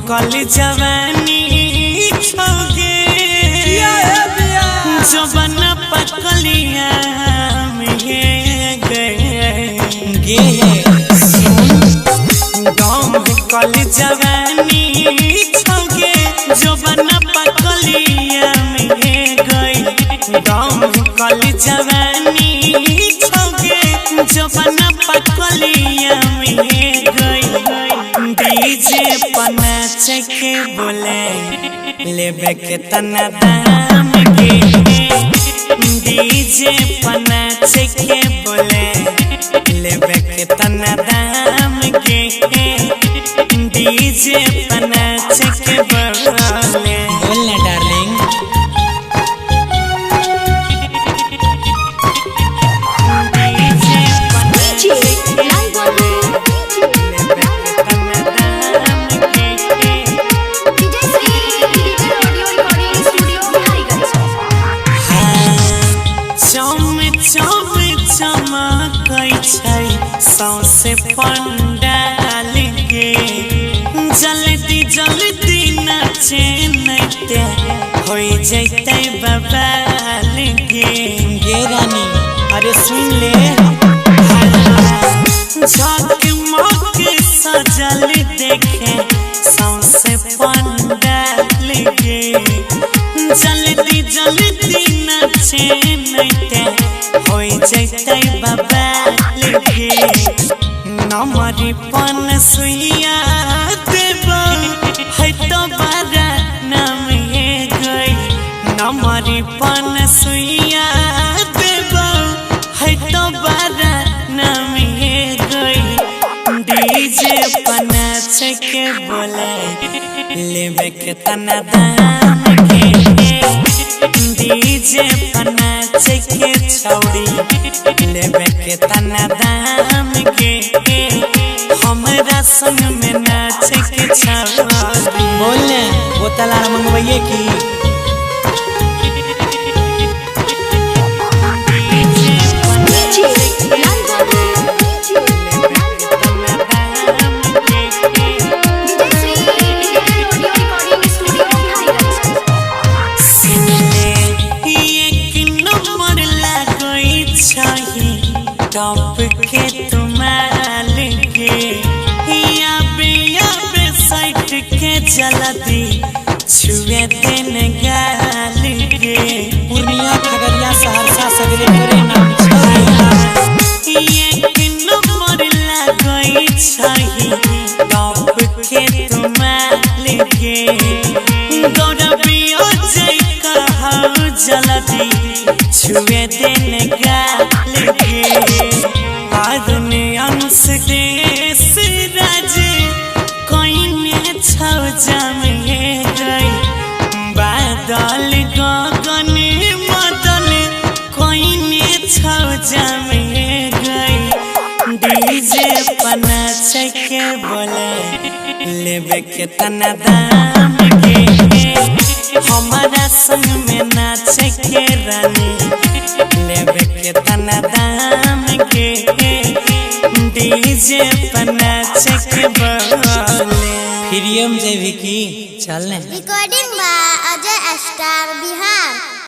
कल जवानी छोगे जो बना पकलिया में गे गाँव कल जवानी छोगे जो बना पकलिया में गई गाँव कल जवानी छोगे जो बना पकलिया में गई डीजे पनाच के बोले लेबे के तना दाम के डीजे पनाच के बोले लेबे के तना दाम के डीजे पनाच के बोले बोलना डार्लिंग सौसे पंडाल के जल्दी जल्दी नाचे नैते हो जैते बबाल गे रानी अरे सुन ले झकमक सजल देखे सौसे पंडाल के जल्दी जल्दी नाचे नैते हो जैते बबाल नमरी पन सुइया देबो है तो बारा नाम ये गई नमरी पन सुइया देबो है तो बारा नाम ये गई डीजे पनाच के बोले लेबे के तना दाम के डीजे पनाच के छौड़ी लेबे के तना दाम के हमरा संग में नाच के छौड़ी बोलने बोतल आर मंगवाइए की टॉप के तुमाल के या साइट के जल्दी छुए दिन गाल के पूर्णिया खगड़िया सहरसा सगरे करे नाम एक नंबर लगई छही टॉप के तुमाल के गौरवियो जय कहौ जल्दी छुए दिन गाल के अंश देश राजे कोई ने छौ जमे गई बादल गगन मदन कोई ने छौ जमे गई डीजे पनाच के बोले लेबे के तना दाम के हमारा संग में नाच के रानी लेबे के तना दाम के डीजे पनाच के बोले फिरियम जे भी की चलने रिकॉर्डिंग बा अजय स्टार बिहार।